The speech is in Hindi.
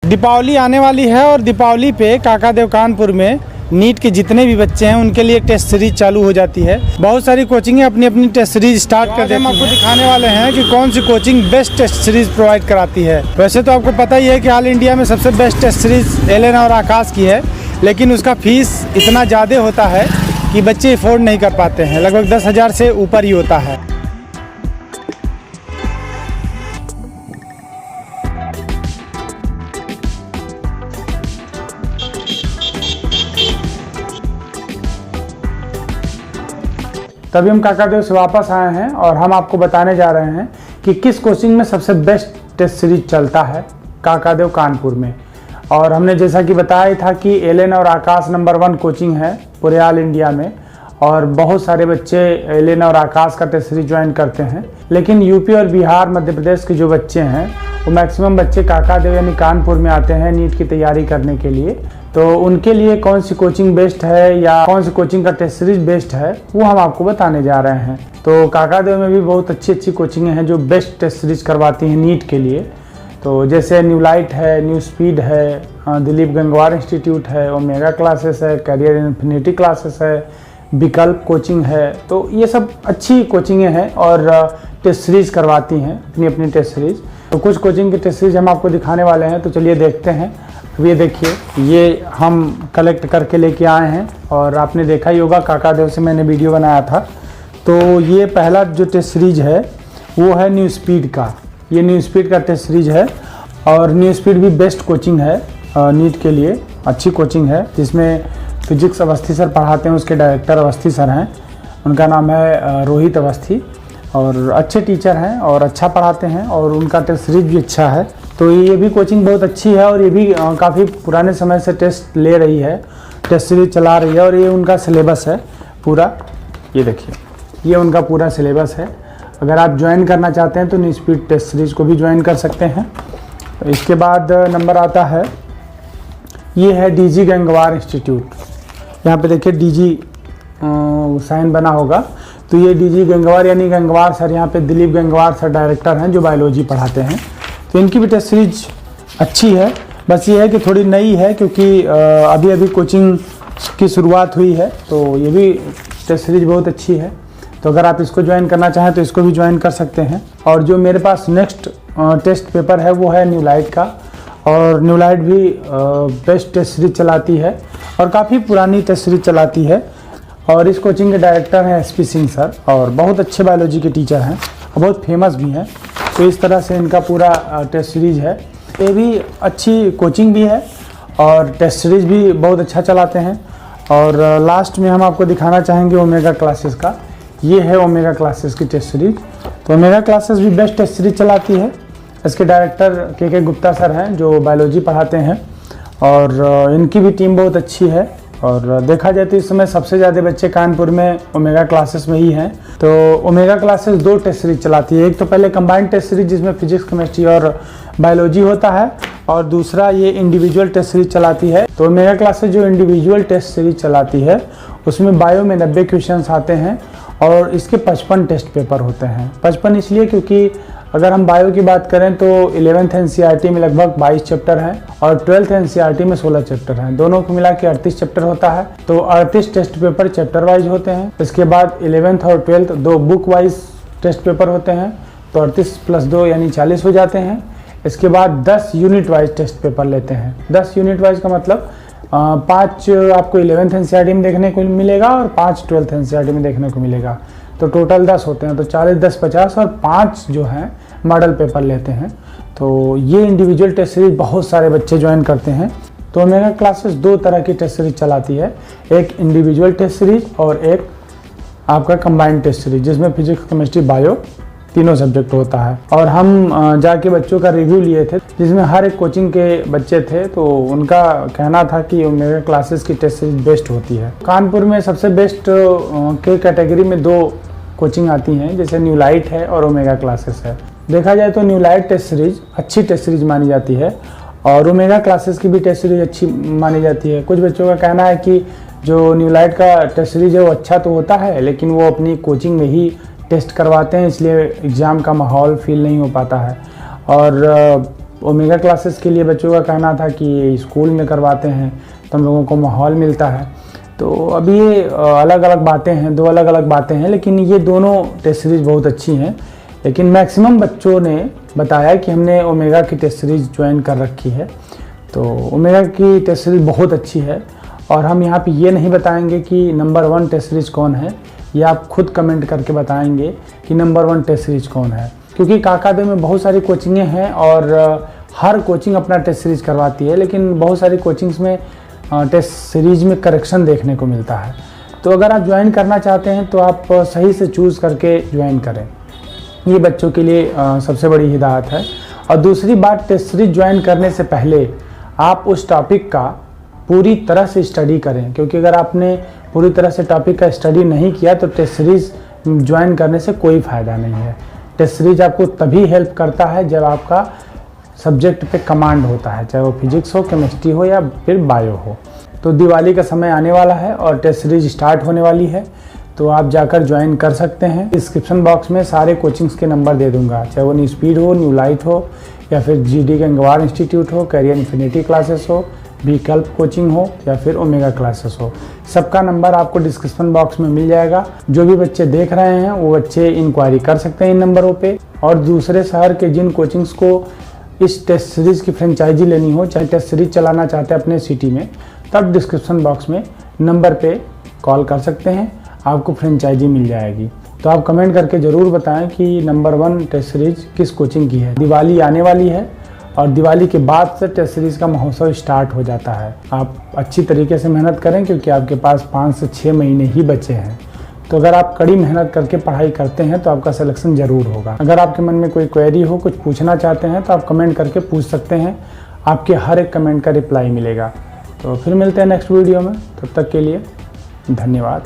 दीपावली आने वाली है और दीपावली पे काकादेव कानपुर में नीट के जितने भी बच्चे हैं उनके लिए टेस्ट सीरीज चालू हो जाती है। बहुत सारी कोचिंगें अपनी अपनी टेस्ट सीरीज स्टार्ट कर देती हैं। हम आपको दिखाने वाले हैं कि कौन सी coaching best test series provide कराती है। वैसे तो आपको पता ही है कि ऑल इंडिया में सबसे बेस्ट टेस्ट सीरीज एलेन और आकाश की है, लेकिन उसका फीस इतना ज़्यादा होता है कि बच्चे अफोर्ड नहीं कर पाते हैं। लगभग 10,000 से ऊपर ही होता है। तभी हम काकादेव से वापस आए हैं और हम आपको बताने जा रहे हैं कि किस कोचिंग में सबसे बेस्ट टेस्ट सीरीज चलता है काकादेव कानपुर में। और हमने जैसा कि बताया था कि एलेन और आकाश नंबर 1 कोचिंग है पूरे ऑल इंडिया में, और बहुत सारे बच्चे एलेन और आकाश का टेस्ट सीरीज ज्वाइन करते हैं। लेकिन यूपी और बिहार मध्य प्रदेश के जो बच्चे हैं वो मैक्सिमम बच्चे काकादेव यानी कानपुर में आते हैं नीट की तैयारी करने के लिए। तो उनके लिए कौन सी कोचिंग बेस्ट है या कौन सी कोचिंग का टेस्ट सीरीज बेस्ट है वो हम आपको बताने जा रहे हैं। तो काकादेव में भी बहुत अच्छी अच्छी कोचिंगें हैं जो बेस्ट टेस्ट सीरीज करवाती हैं नीट के लिए। तो जैसे न्यू लाइट है, न्यू स्पीड है, दिलीप गंगवार इंस्टीट्यूट है, ओमेगा क्लासेस है, करियर इन्फिनिटी क्लासेस है, विकल्प कोचिंग है। तो ये सब अच्छी कोचिंगें हैं और टेस्ट सीरीज करवाती हैं अपनी अपनी टेस्ट सीरीज। तो कुछ कोचिंग की टेस्ट सीरीज हम आपको दिखाने वाले हैं, तो चलिए देखते हैं। ये देखिए, ये हम कलेक्ट करके लेके आए हैं और आपने देखा ही होगा काकादेव से मैंने वीडियो बनाया था। तो ये पहला जो टेस्ट सीरीज है वो है न्यू स्पीड का। ये न्यू स्पीड का टेस्ट सीरीज है और न्यू स्पीड भी बेस्ट कोचिंग है नीट के लिए, अच्छी कोचिंग है जिसमें फिजिक्स अवस्थी सर पढ़ाते हैं। उसके डायरेक्टर अवस्थी सर हैं, उनका नाम है रोहित अवस्थी, और अच्छे टीचर हैं और अच्छा पढ़ाते हैं और उनका टेस्ट सीरीज भी अच्छा है। तो ये भी कोचिंग बहुत अच्छी है और ये भी काफ़ी पुराने समय से टेस्ट ले रही है, टेस्ट सीरीज चला रही है। और ये उनका सिलेबस है पूरा, ये देखिए ये उनका पूरा सिलेबस है। अगर आप ज्वाइन करना चाहते हैं तो न्यू स्पीड टेस्ट सीरीज को भी ज्वाइन कर सकते हैं। इसके बाद नंबर आता है, ये है डीजी गंगवार इंस्टीट्यूट। यहाँ पे देखिए डीजी साइन बना होगा, तो ये डीजी गंगवार यानी गंगवार सर, यहाँ पे दिलीप गंगवार सर डायरेक्टर हैं जो बायोलॉजी पढ़ाते हैं। तो इनकी भी टेस्ट सीरीज अच्छी है, बस ये है कि थोड़ी नई है क्योंकि अभी अभी कोचिंग की शुरुआत हुई है। तो ये भी टेस्ट सीरीज बहुत अच्छी है, तो अगर आप इसको ज्वाइन करना चाहें तो इसको भी ज्वाइन कर सकते हैं। और जो मेरे पास नेक्स्ट टेस्ट पेपर है वो है न्यू लाइट का, और न्यू लाइट भी बेस्ट टेस्ट सीरीज चलाती है और काफ़ी पुरानी टेस्ट सीरीज चलाती है। और इस कोचिंग के डायरेक्टर हैं SP सिंह सर, और बहुत अच्छे बायोलॉजी के टीचर हैं और बहुत फेमस भी हैं। तो इस तरह से इनका पूरा टेस्ट सीरीज है। ये भी अच्छी कोचिंग भी है और टेस्ट सीरीज भी बहुत अच्छा चलाते हैं। और लास्ट में हम आपको दिखाना चाहेंगे ओमेगा क्लासेस का। ये है ओमेगा क्लासेस की टेस्ट सीरीज। तो ओमेगा क्लासेस भी बेस्ट टेस्ट सीरीज चलाती है। इसके डायरेक्टर के गुप्ता सर हैं जो बायोलॉजी पढ़ाते हैं, और इनकी भी टीम बहुत अच्छी है। और देखा जाए तो इस समय सबसे ज़्यादा बच्चे कानपुर में ओमेगा क्लासेस में ही हैं। तो ओमेगा क्लासेस 2 टेस्ट सीरीज चलाती है। एक तो पहले कंबाइंड टेस्ट सीरीज जिसमें फिजिक्स, केमिस्ट्री और बायोलॉजी होता है, और दूसरा ये इंडिविजुअल टेस्ट सीरीज चलाती है। तो ओमेगा क्लासेस जो इंडिविजुअल टेस्ट सीरीज चलाती है उसमें बायो में 90 क्वेश्चंस आते हैं और इसके 55 टेस्ट पेपर होते हैं। 55 इसलिए क्योंकि अगर हम बायो की बात करें तो 11th NCERT में लगभग 22 चैप्टर हैं और 12th NCERT में 16 चैप्टर हैं। दोनों को मिला के 38 चैप्टर होता है। तो 38 टेस्ट पेपर चैप्टर वाइज होते हैं। इसके बाद 11th और 12th 2 book wise test paper होते हैं, तो 38 + 2 यानी 40 हो जाते हैं। इसके बाद 10 यूनिट वाइज टेस्ट पेपर लेते हैं। 10 यूनिट वाइज का मतलब 5 आपको 11th NCERT में देखने को मिलेगा और 5 12th NCERT में देखने को मिलेगा। तो टोटल 10 होते हैं, तो 40, 10, 50 और 5 जो हैं मॉडल पेपर लेते हैं। तो ये इंडिविजुअल टेस्ट सीरीज बहुत सारे बच्चे ज्वाइन करते हैं। तो ओमेगा क्लासेस 2 तरह की टेस्ट सीरीज चलाती है, एक इंडिविजुअल टेस्ट सीरीज और एक आपका कंबाइंड टेस्ट सीरीज जिसमें फिजिक्स, केमिस्ट्री, बायो तीनों सब्जेक्ट होता है। और हम जाके बच्चों का रिव्यू लिए थे जिसमें हर एक कोचिंग के बच्चे थे, तो उनका कहना था कि ओमेगा क्लासेस की टेस्ट सीरीज बेस्ट होती है। कानपुर में सबसे बेस्ट के कैटेगरी में 2 कोचिंग आती हैं, जैसे न्यू लाइट है और ओमेगा क्लासेस है। देखा जाए तो न्यू लाइट टेस्ट सीरीज अच्छी टेस्ट सीरीज मानी जाती है और ओमेगा क्लासेस की भी टेस्ट सीरीज अच्छी मानी जाती है। कुछ बच्चों का कहना है कि जो न्यू लाइट का टेस्ट सीरीज है वो अच्छा तो होता है, लेकिन वो अपनी कोचिंग में ही टेस्ट करवाते हैं, इसलिए एग्ज़ाम का माहौल फील नहीं हो पाता है। और ओमेगा क्लासेस के लिए बच्चों का कहना था कि स्कूल में करवाते हैं तो हम लोगों को माहौल मिलता है। तो अभी ये अलग अलग बातें हैं, दो अलग अलग बातें हैं, लेकिन ये दोनों टेस्ट सीरीज़ बहुत अच्छी हैं। लेकिन मैक्सिमम बच्चों ने बताया कि हमने ओमेगा की टेस्ट सीरीज़ ज्वाइन कर रखी है। तो ओमेगा की टेस्ट सीरीज़ बहुत अच्छी है और हम यहाँ पे ये नहीं बताएंगे कि नंबर 1 टेस्ट सीरीज़ कौन है, ये आप खुद कमेंट करके बताएंगे कि नंबर 1 टेस्ट सीरीज़ कौन है। क्योंकि काकादेव में बहुत सारी कोचिंगें हैं और हर कोचिंग अपना टेस्ट सीरीज़ करवाती है, लेकिन बहुत सारी कोचिंग्स में टेस्ट सीरीज़ में करेक्शन देखने को मिलता है। तो अगर आप ज्वाइन करना चाहते हैं तो आप सही से चूज़ करके ज्वाइन करें, ये बच्चों के लिए सबसे बड़ी हिदायत है। और दूसरी बात, टेस्ट सीरीज़ ज्वाइन करने से पहले आप उस टॉपिक का पूरी तरह से स्टडी करें, क्योंकि अगर आपने पूरी तरह से टॉपिक का स्टडी नहीं किया तो टेस्ट सीरीज़ ज्वाइन करने से कोई फ़ायदा नहीं है। टेस्ट सीरीज आपको तभी हेल्प करता है जब आपका सब्जेक्ट पे कमांड होता है, चाहे वो फिजिक्स हो, केमिस्ट्री हो या फिर बायो हो। तो दिवाली का समय आने वाला है और टेस्ट सीरीज स्टार्ट होने वाली है, तो आप जाकर ज्वाइन कर सकते हैं। डिस्क्रिप्शन बॉक्स में सारे कोचिंग्स के नंबर दे दूंगा, चाहे वो न्यू स्पीड हो, न्यू लाइट हो या फिर GD गंगवार इंस्टीट्यूट हो, करियर इन्फिनिटी क्लासेस हो, विकल्प कोचिंग हो या फिर ओमेगा क्लासेस हो। सबका नंबर आपको डिस्क्रिप्शन बॉक्स में मिल जाएगा। जो भी बच्चे देख रहे हैं वो बच्चे इंक्वायरी कर सकते हैं इन नंबरों पे। और दूसरे शहर के जिन कोचिंग्स को इस टेस्ट सीरीज़ की फ्रेंचाइजी लेनी हो, चाहे टेस्ट सीरीज चलाना चाहते हैं अपने सिटी में, तब डिस्क्रिप्शन बॉक्स में नंबर पे कॉल कर सकते हैं, आपको फ्रेंचाइजी मिल जाएगी। तो आप कमेंट करके ज़रूर बताएं कि नंबर 1 टेस्ट सीरीज किस कोचिंग की है। दिवाली आने वाली है और दिवाली के बाद से टेस्ट सीरीज़ का महोत्सव स्टार्ट हो जाता है। आप अच्छी तरीके से मेहनत करें, क्योंकि आपके पास 5 से 6 महीने ही बचे हैं। तो अगर आप कड़ी मेहनत करके पढ़ाई करते हैं तो आपका सिलेक्शन ज़रूर होगा। अगर आपके मन में कोई क्वेरी हो, कुछ पूछना चाहते हैं तो आप कमेंट करके पूछ सकते हैं, आपके हर एक कमेंट का रिप्लाई मिलेगा। तो फिर मिलते हैं नेक्स्ट वीडियो में, तब तक के लिए धन्यवाद।